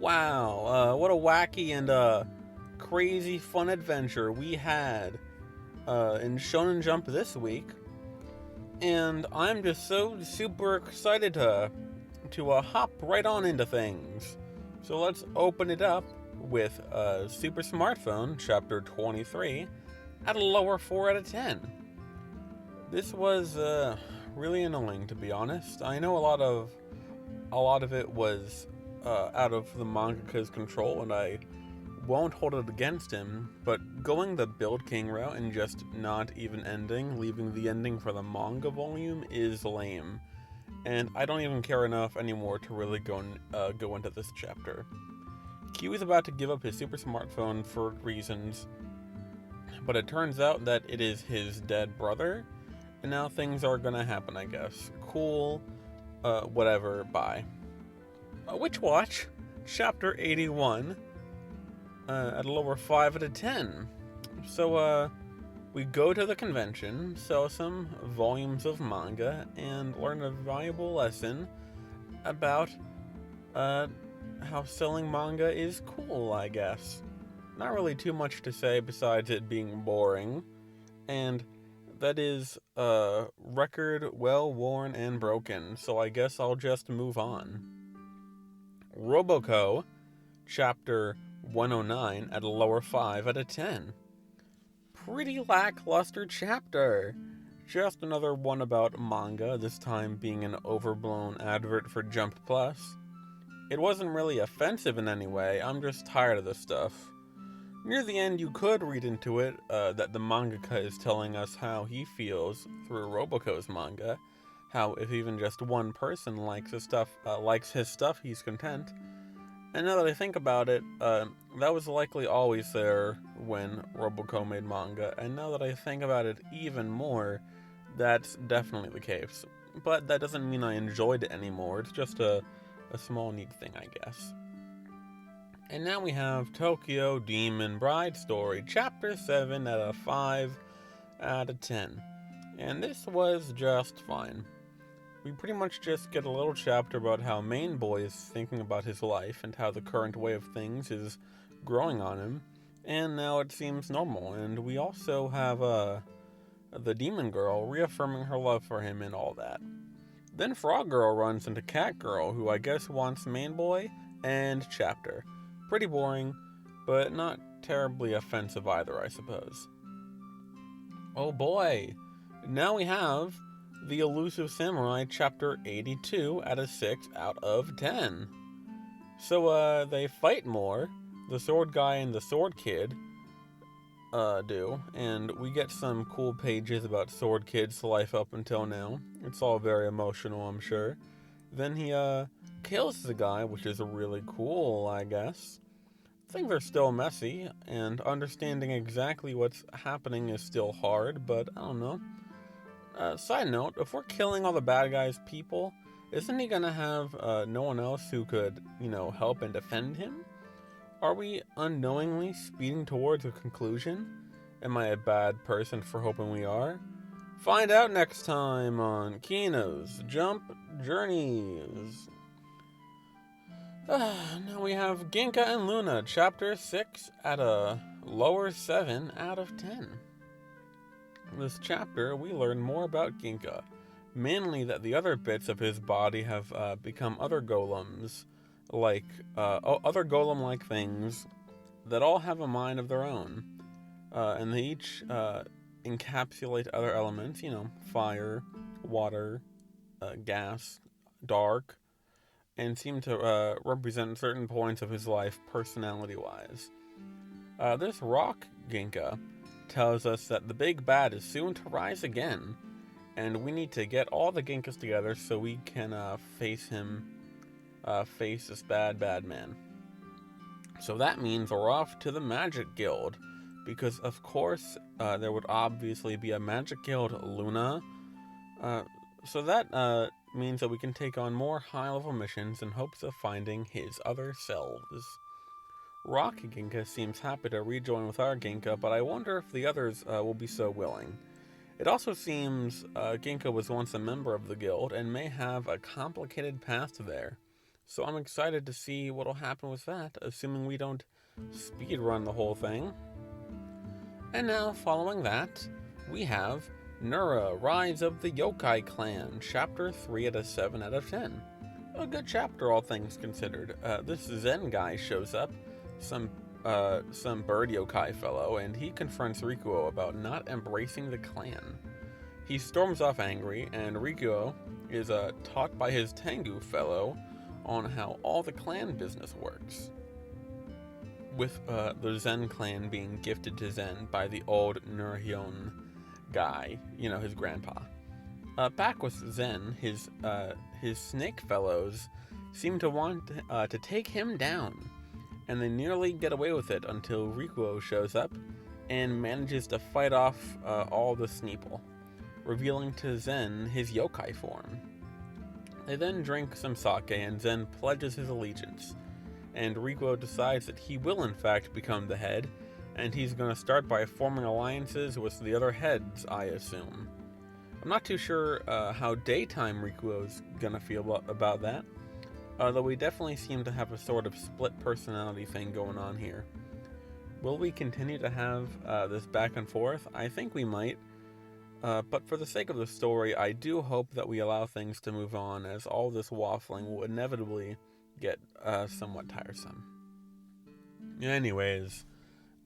Wow, what a wacky and crazy fun adventure we had in Shonen Jump this week. And I'm just so super excited to hop right on into things. So let's open it up with Super Smartphone, Chapter 23, at a lower 4 out of 10. This was really annoying, to be honest. I know a lot of it was out of the mangaka's control, and I won't hold it against him, but going the Build King route and just not even ending, leaving the ending for the manga volume, is lame. And I don't even care enough anymore to really go into this chapter. Q is about to give up his super smartphone for reasons, but it turns out that it is his dead brother, and now things are gonna happen, I guess. Cool, whatever, bye. Witch Watch, Chapter 81, at a lower 5 out of 10. So, we go to the convention, sell some volumes of manga, and learn a valuable lesson about, how selling manga is cool, I guess. Not really too much to say besides it being boring, and that is, record well worn and broken, so I guess I'll just move on. Roboco, Chapter 109, at a lower 5 out of 10. Pretty lackluster chapter. Just another one about manga, this time being an overblown advert for Jump Plus. It wasn't really offensive in any way, I'm just tired of this stuff. Near the end, you could read into it that the mangaka is telling us how he feels through Roboco's manga, how if even just one person likes his stuff, he's content. And now that I think about it, that was likely always there when Roboco made manga, and now that I think about it even more, that's definitely the case. But that doesn't mean I enjoyed it anymore, it's just a small neat thing, I guess. And now we have Tokyo Demon Bride Story, Chapter 7 out of 5 out of 10. And this was just fine. We pretty much just get a little chapter about how Main Boy is thinking about his life and how the current way of things is growing on him, and now it seems normal. And we also have the Demon Girl reaffirming her love for him and all that. Then Frog Girl runs into Cat Girl, who I guess wants Main Boy and chapter. Pretty boring, but not terribly offensive either, I suppose. Oh boy, now we have the Elusive Samurai, Chapter 82 out of 6 out of 10. So, they fight more. The Sword Guy and the Sword Kid do, and we get some cool pages about Sword Kid's life up until now. It's all very emotional, I'm sure. Then he, kills the guy, which is really cool, I guess. Things are still messy, and understanding exactly what's happening is still hard, but I don't know. Side note, if we're killing all the bad guys' people, isn't he gonna have no one else who could, help and defend him? Are we unknowingly speeding towards a conclusion? Am I a bad person for hoping we are? Find out next time on Kino's Jump Journeys. Now we have Ginka and Gluna, Chapter 6 at a lower 7 out of 10. In this chapter, we learn more about Ginka, mainly that the other bits of his body have become other golems, other golem-like things that all have a mind of their own, and they each encapsulate other elements, fire, water, gas, dark, and seem to represent certain points of his life personality-wise. This rock Ginka tells us that the big bad is soon to rise again, and we need to get all the Ginkas together so we can face this bad man. So that means we're off to the Magic Guild, because of course there would obviously be a Magic Guild Luna, so that means that we can take on more high-level missions in hopes of finding his other selves. Rock Ginka seems happy to rejoin with our Ginka, but I wonder if the others will be so willing. It also seems Ginka was once a member of the guild and may have a complicated past there. So I'm excited to see what'll happen with that, assuming we don't speedrun the whole thing. And now, following that, we have Nura, Rise of the Yokai Clan, Chapter 3 out of 7 out of 10. A good chapter, all things considered. This Zen guy shows up, some bird yokai fellow, and he confronts Rikuo about not embracing the clan. He storms off angry, and Rikuo is taught by his Tengu fellow on how all the clan business works. With the Zen clan being gifted to Zen by the old Nurhyon guy, his grandpa. Back with Zen, his snake fellows seem to want to take him down, and they nearly get away with it until Rikuo shows up and manages to fight off all the Sneeple, revealing to Zen his yokai form. They then drink some sake and Zen pledges his allegiance, and Rikuo decides that he will in fact become the head, and he's going to start by forming alliances with the other heads, I assume. I'm not too sure how daytime Rikuo's going to feel about that, though we definitely seem to have a sort of split personality thing going on here. Will we continue to have this back and forth? I think we might. But for the sake of the story, I do hope that we allow things to move on, as all this waffling will inevitably get somewhat tiresome. Anyways,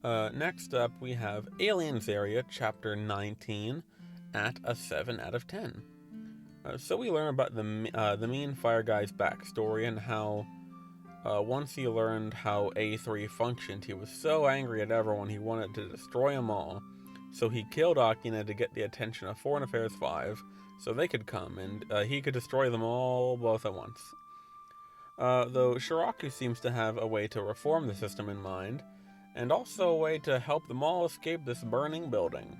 next up we have Aliens Area, Chapter 19, at a 7 out of 10. So we learn about the mean fire guy's backstory and how once he learned how A3 functioned, he was so angry at everyone he wanted to destroy them all. So he killed Akane to get the attention of Foreign Affairs 5, so they could come, and he could destroy them all both at once. Though Shiraku seems to have a way to reform the system in mind, and also a way to help them all escape this burning building.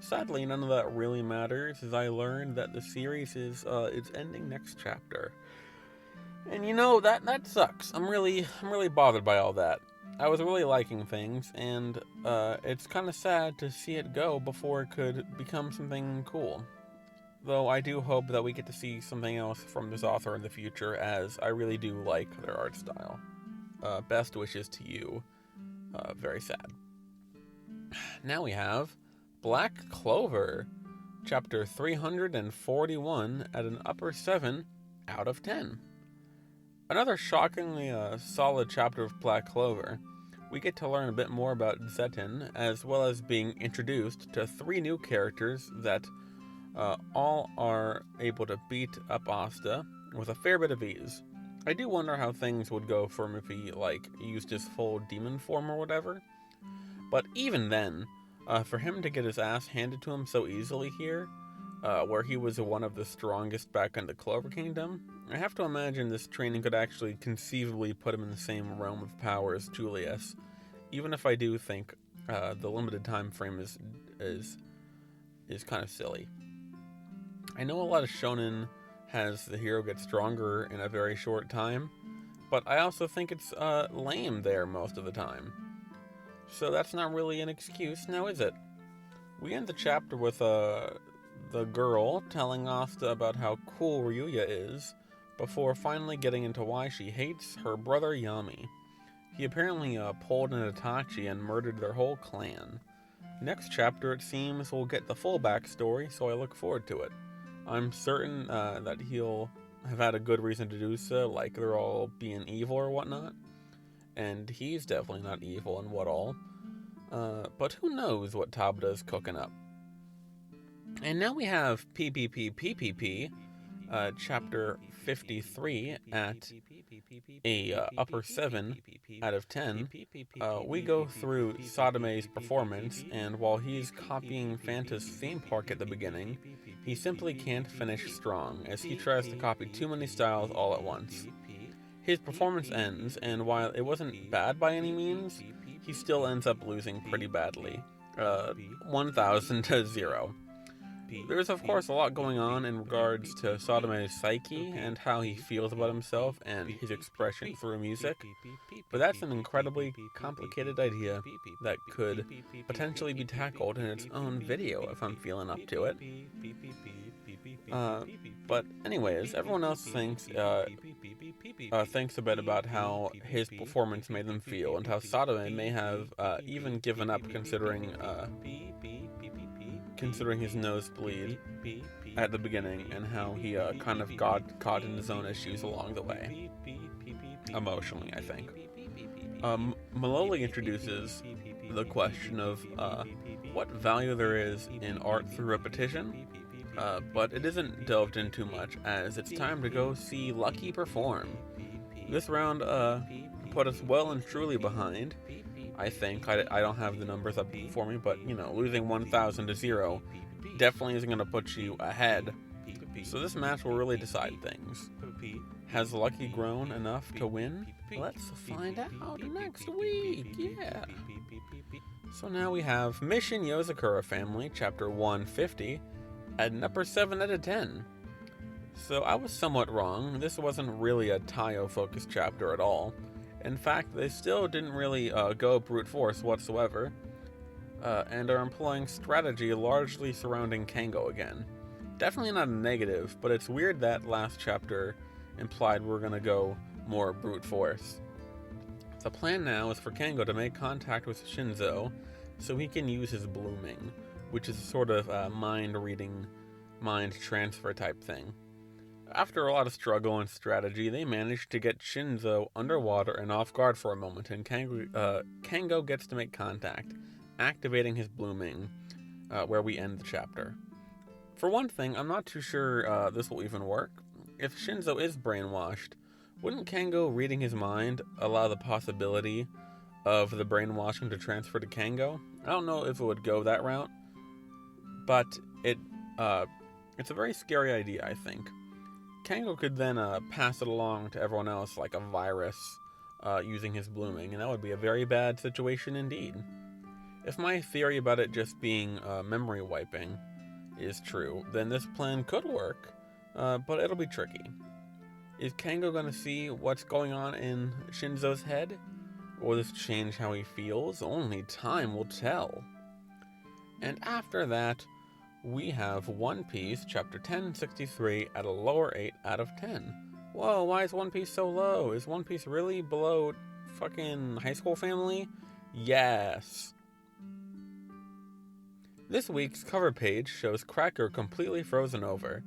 Sadly, none of that really matters, as I learned that the series is ending next chapter. And that sucks. I'm really bothered by all that. I was really liking things, and it's kind of sad to see it go before it could become something cool. Though I do hope that we get to see something else from this author in the future, as I really do like their art style. Best wishes to you. Very sad. Now we have Black Clover, Chapter 341 at an upper 7 out of 10. Another shockingly solid chapter of Black Clover. We get to learn a bit more about Zetin, as well as being introduced to 3 new characters that all are able to beat up Asta with a fair bit of ease. I do wonder how things would go for him if he, used his full demon form or whatever. But even then, for him to get his ass handed to him so easily here, where he was one of the strongest back in the Clover Kingdom, I have to imagine this training could actually conceivably put him in the same realm of power as Julius, even if I do think the limited time frame is kind of silly. I know a lot of shonen has the hero get stronger in a very short time, but I also think it's lame there most of the time. So that's not really an excuse, now is it? We end the chapter with the girl telling Asta about how cool Ryuya is, before finally getting into why she hates her brother Yami. He apparently pulled an Itachi and murdered their whole clan. Next chapter, it seems, will get the full backstory, so I look forward to it. I'm certain that he'll have had a good reason to do so, like they're all being evil or whatnot. And he's definitely not evil and what all. But who knows what Tabata's cooking up. And now we have PPPPPP, chapter 53 at a upper 7 out of 10. We go through Sadame's performance, and while he's copying Fanta's theme park at the beginning, he simply can't finish strong, as he tries to copy too many styles all at once. His performance ends, and while it wasn't bad by any means, he still ends up losing pretty badly. 1,000 to 0. There's of course a lot going on in regards to Sadame's psyche and how he feels about himself and his expression through music, but that's an incredibly complicated idea that could potentially be tackled in its own video if I'm feeling up to it. But anyways, everyone else thinks a bit about how his performance made them feel and how Sadame may have even given up considering his nosebleed at the beginning and how he kind of got caught in his own issues along the way. Emotionally, I think. Maloli introduces the question of what value there is in art through repetition, but it isn't delved in too much, as it's time to go see Lucky perform. This round put us well and truly behind, I think. I don't have the numbers up for me, but, losing 1,000 to 0 definitely isn't going to put you ahead. So this match will really decide things. Has Lucky grown enough to win? Let's find out next week, yeah. So now we have Mission Yozakura Family, Chapter 150, at number 7 out of 10. So I was somewhat wrong. This wasn't really a Taio-focused chapter at all. In fact, they still didn't really go brute force whatsoever, and are employing strategy largely surrounding Kango again. Definitely not a negative, but it's weird that last chapter implied we're gonna go more brute force. The plan now is for Kango to make contact with Shinzo so he can use his blooming, which is a sort of mind-reading, mind transfer type thing. After a lot of struggle and strategy, they manage to get Shinzo underwater and off guard for a moment, and Kango gets to make contact, activating his blooming, where we end the chapter. For one thing, I'm not too sure this will even work. If Shinzo is brainwashed, wouldn't Kango reading his mind allow the possibility of the brainwashing to transfer to Kango? I don't know if it would go that route, but it's a very scary idea, I think. Kango could then pass it along to everyone else like a virus using his blooming, and that would be a very bad situation indeed. If my theory about it just being memory wiping is true, then this plan could work, but it'll be tricky. Is Kango gonna see what's going on in Shinzo's head? Will this change how he feels? Only time will tell. And after that, we have One Piece, Chapter 1063, at a lower 8 out of 10. Whoa, why is One Piece so low? Is One Piece really below fucking High School Family? Yes. This week's cover page shows Cracker completely frozen over,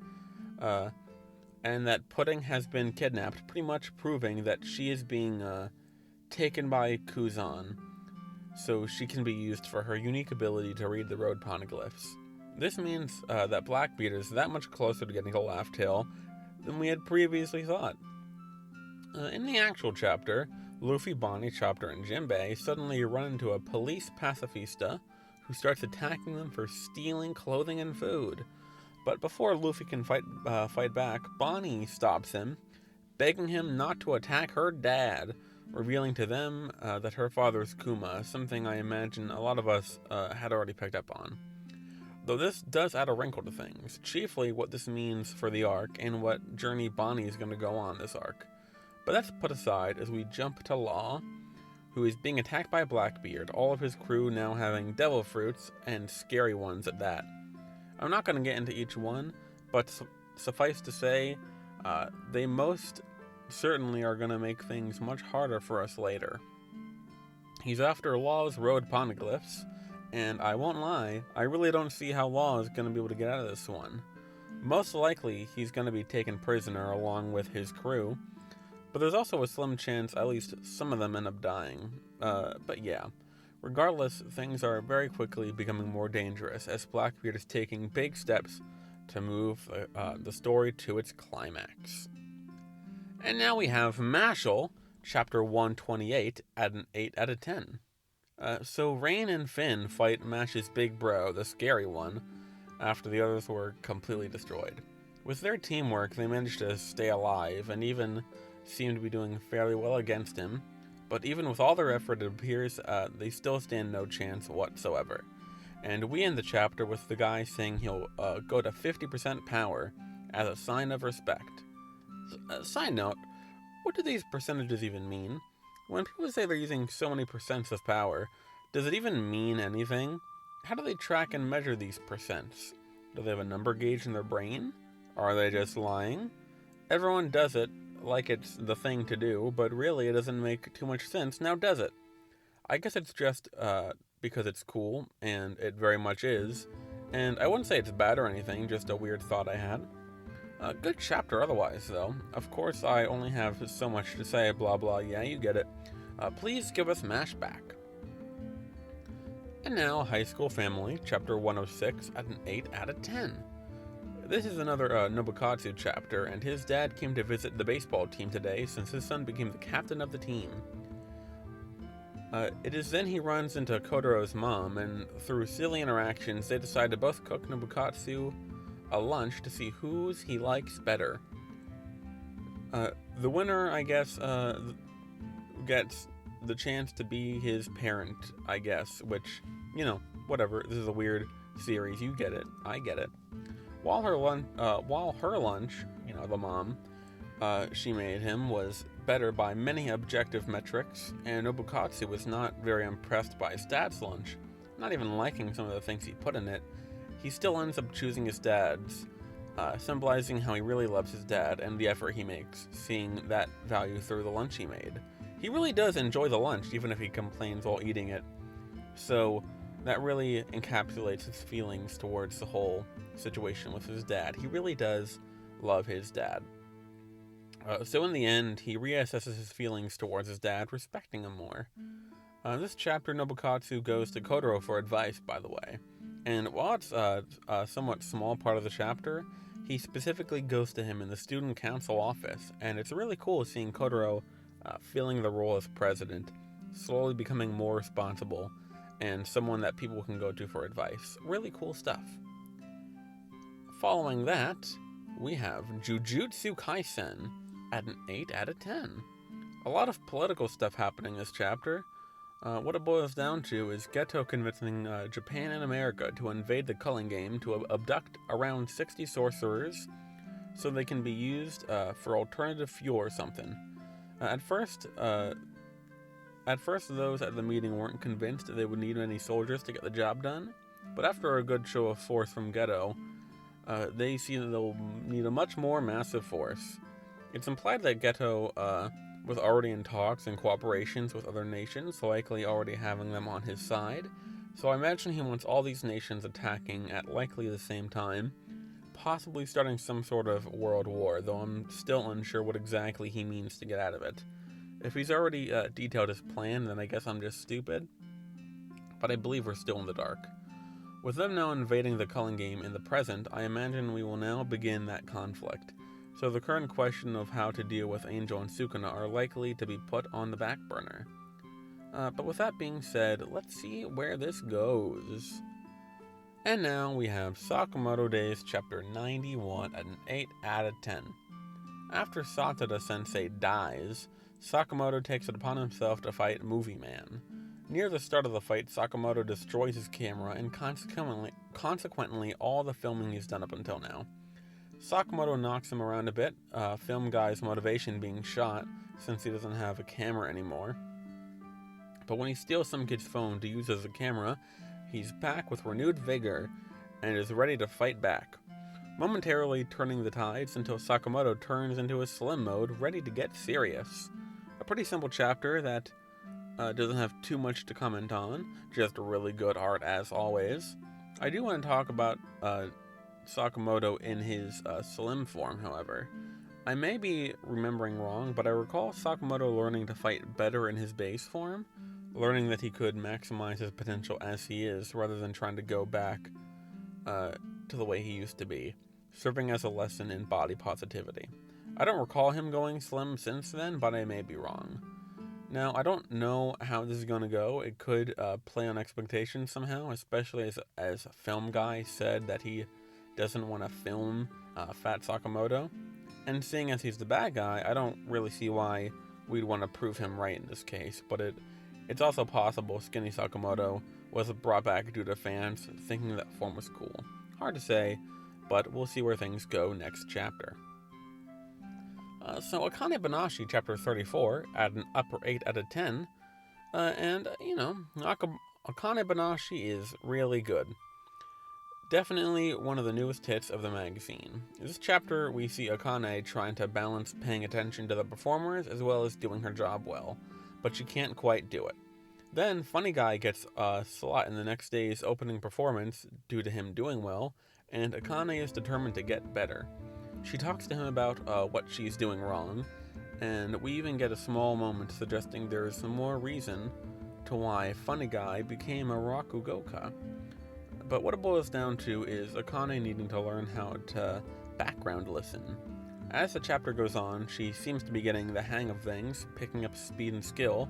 and that Pudding has been kidnapped, pretty much proving that she is being taken by Kuzan, so she can be used for her unique ability to read the road poneglyphs. This means that Blackbeard is that much closer to getting to Laugh Tale than we had previously thought. In the actual chapter, Luffy, Bonnie, Chopper, and Jinbei suddenly run into a police pacifista who starts attacking them for stealing clothing and food. But before Luffy can fight back, Bonnie stops him, begging him not to attack her dad, revealing to them that her father's Kuma, something I imagine a lot of us had already picked up on. Though this does add a wrinkle to things, chiefly what this means for the arc and what journey Bonnie is going to go on this arc. But that's put aside as we jump to Law, who is being attacked by Blackbeard, all of his crew now having devil fruits, and scary ones at that. I'm not going to get into each one, but suffice to say, they most certainly are going to make things much harder for us later. He's after Law's road poneglyphs, and I won't lie, I really don't see how Law is going to be able to get out of this one. Most likely, he's going to be taken prisoner along with his crew, but there's also a slim chance at least some of them end up dying. But yeah, regardless, things are very quickly becoming more dangerous as Blackbeard is taking big steps to move the story to its climax. And now we have Mashle, Chapter 128, at an 8 out of 10. So Rain and Finn fight Mash's big bro, the scary one, after the others were completely destroyed. With their teamwork, they managed to stay alive and even seem to be doing fairly well against him, but even with all their effort, it appears they still stand no chance whatsoever. and we end the chapter with the guy saying he'll go to 50% power as a sign of respect. Side note, what do these percentages even mean? When people say they're using so many percents of power, does it even mean anything? How do they track and measure these percents? Do they have a number gauge in their brain? Or are they just lying? Everyone does it like it's the thing to do, but really it doesn't make too much sense, now does it? I guess it's just because it's cool, and it very much is, and I wouldn't say it's bad or anything, just a weird thought I had. A good chapter otherwise, though. Of course, I only have so much to say, blah blah, yeah, you get it. Please give us Mash back. And now, High School Family, chapter 106 at an 8 out of 10. This is another Nobukatsu chapter, and his dad came to visit the baseball team today since his son became the captain of the team. It is then he runs into Kotoro's mom, and through silly interactions, they decide to both cook Nobukatsu a lunch to see whose he likes better. The winner, I guess, gets the chance to be his parent, I guess, which, you know, whatever. This is a weird series. You get it. I get it. While her lunch, you know, the mom, she made him was better by many objective metrics, and Nobukatsu was not very impressed by his dad's lunch, not even liking some of the things he put in it. He still ends up choosing his dad's, symbolizing how he really loves his dad and the effort he makes, seeing that value through the lunch he made. He really does enjoy the lunch, even if he complains while eating it. So that really encapsulates his feelings towards the whole situation with his dad. He really does love his dad. So in the end, he reassesses his feelings towards his dad, respecting him more. This chapter, Nobukatsu goes to Kotaro for advice, by the way. And while it's a somewhat small part of the chapter, he specifically goes to him in the student council office. And it's really cool seeing Kotaro filling the role as president, slowly becoming more responsible, and someone that people can go to for advice. Really cool stuff. Following that, we have Jujutsu Kaisen at an 8 out of 10. A lot of political stuff happening this chapter. What it boils down to is Geto convincing Japan and America to invade the Culling Game to abduct around 60 sorcerers so they can be used for alternative fuel or something. At first, those at the meeting weren't convinced that they would need any soldiers to get the job done, but after a good show of force from Geto, they see that they'll need a much more massive force. It's implied that Geto was already in talks and cooperations with other nations, likely already having them on his side, so I imagine he wants all these nations attacking at likely the same time, possibly starting some sort of world war, though I'm still unsure what exactly he means to get out of it. If he's already detailed his plan, then I guess I'm just stupid, but I believe we're still in the dark. With them now invading the Culling Game in the present, I imagine we will now begin that conflict. So the current question of how to deal with Angel and Sukuna are likely to be put on the back burner. But with that being said, let's see where this goes. And now we have Sakamoto Days chapter 91 at an 8 out of 10. After Satada Sensei dies, Sakamoto takes it upon himself to fight Movie Man. Near the start of the fight, Sakamoto destroys his camera and consequently all the filming he's done up until now. Sakamoto knocks him around a bit, film guy's motivation being shot since he doesn't have a camera anymore. But when he steals some kid's phone to use as a camera, he's back with renewed vigor and is ready to fight back, momentarily turning the tides until Sakamoto turns into his slim mode, ready to get serious. A pretty simple chapter that doesn't have too much to comment on, just really good art as always. I do want to talk about Sakamoto in his slim form, however. I may be remembering wrong, but I recall Sakamoto learning to fight better in his base form, learning that he could maximize his potential as he is, rather than trying to go back to the way he used to be, serving as a lesson in body positivity. I don't recall him going slim since then, but I may be wrong. Now, I don't know how this is going to go. It could play on expectations somehow, especially as a film guy said that he doesn't want to film Fat Sakamoto. And seeing as he's the bad guy, I don't really see why we'd want to prove him right in this case, but it It's also possible Skinny Sakamoto was brought back due to fans thinking that form was cool. Hard to say, but we'll see where things go next chapter. So Akane Banashi chapter 34 at an upper 8 out of 10. Akane Banashi is really good. Definitely one of the newest hits of the magazine. In this chapter, we see Akane trying to balance paying attention to the performers as well as doing her job well, but she can't quite do it. Then, Funny Guy gets a slot in the next day's opening performance due to him doing well, and Akane is determined to get better. She talks to him about what she's doing wrong, and we even get a small moment suggesting there is some more reason to why Funny Guy became a Rakugoka. But what it boils down to is Akane needing to learn how to background listen. As the chapter goes on, she seems to be getting the hang of things, picking up speed and skill,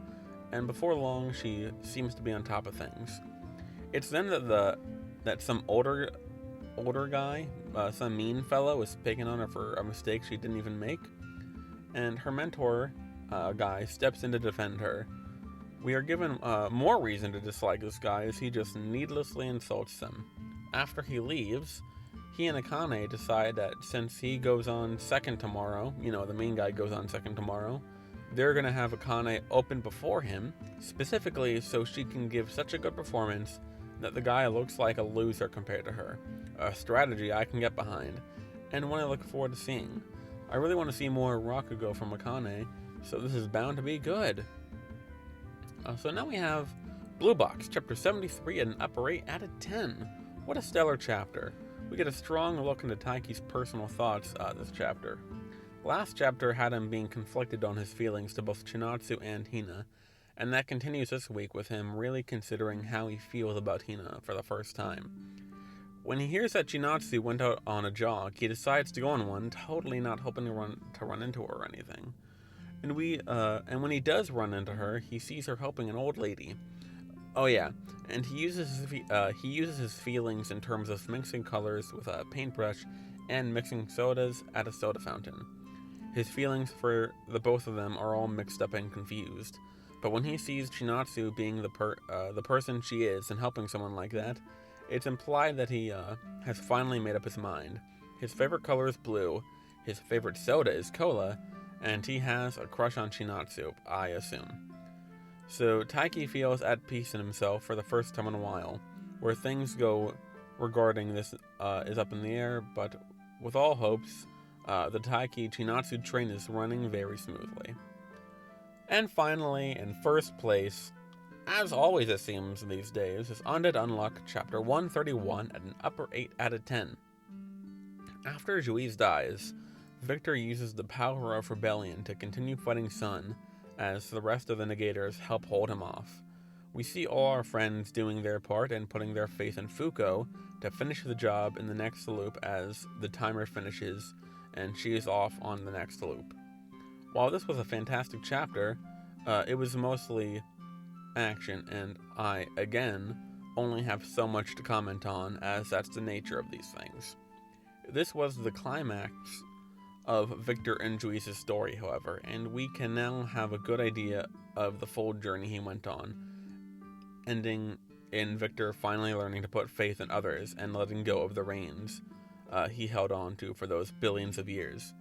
and before long she seems to be on top of things. It's then that some older guy, some mean fellow, is picking on her for a mistake she didn't even make, and her mentor guy steps in to defend her. We are given more reason to dislike this guy as he just needlessly insults them. After he leaves, he and Akane decide that since he goes on second tomorrow, the main guy goes on second tomorrow, they're going to have Akane open before him, specifically so she can give such a good performance that the guy looks like a loser compared to her. A strategy I can get behind, and one I look forward to seeing. I really want to see more Rakugo from Akane, so this is bound to be good. So now we have Blue Box, chapter 73 at an upper 8 out of 10. What a stellar chapter. We get a strong look into Taiki's personal thoughts this chapter. Last chapter had him being conflicted on his feelings to both Chinatsu and Hina, and that continues this week with him really considering how he feels about Hina for the first time. When he hears that Chinatsu went out on a jog, he decides to go on one, totally not hoping to run into her or anything. And when he does run into her, he sees her helping an old lady. Oh yeah, and he uses his feelings in terms of mixing colors with a paintbrush and mixing sodas at a soda fountain. His feelings for the both of them are all mixed up and confused. But when he sees Chinatsu being the person she is and helping someone like that, it's implied that he has finally made up his mind. His favorite color is blue, his favorite soda is cola, and he has a crush on Chinatsu, I assume. So Taiki feels at peace in himself for the first time in a while. Where things go regarding this is up in the air, but with all hopes, the Taiki-Chinatsu train is running very smoothly. And finally, in first place, as always it seems these days, is Undead Unluck chapter 131 at an upper 8 out of 10. After Juiz dies, Victor uses the power of rebellion to continue fighting Sun, as the rest of the Negators help hold him off. We see all our friends doing their part and putting their faith in Fuko to finish the job in the next loop as the timer finishes and she is off on the next loop. While this was a fantastic chapter, it was mostly action, and I, again, only have so much to comment on, as that's the nature of these things. This was the climax of Victor and Juiz's story, however, and we can now have a good idea of the full journey he went on, ending in Victor finally learning to put faith in others and letting go of the reins he held on to for those billions of years.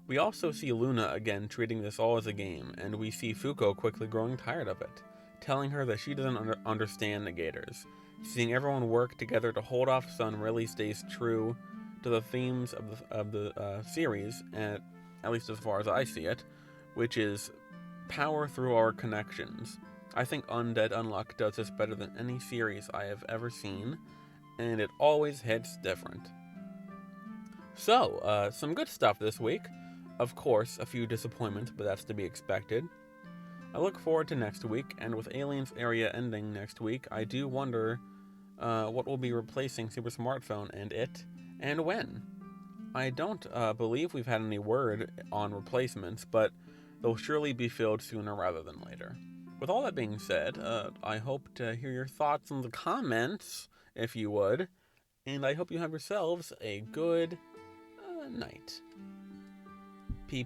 We also see Luna again treating this all as a game, and we see Fuko quickly growing tired of it, telling her that she doesn't understand Negators. Seeing everyone work together to hold off Sun really stays true to the themes of the series, at least as far as I see it, which is power through our connections. I think Undead Unluck does this better than any series I have ever seen, and it always hits different. So, some good stuff this week. Of course, a few disappointments, but that's to be expected. I look forward to next week, and with Aliens Area ending next week, I do wonder what will be replacing Super Smartphone and it, and when. I don't believe we've had any word on replacements, but they'll surely be filled sooner rather than later. With all that being said, I hope to hear your thoughts in the comments, if you would, and I hope you have yourselves a good night. P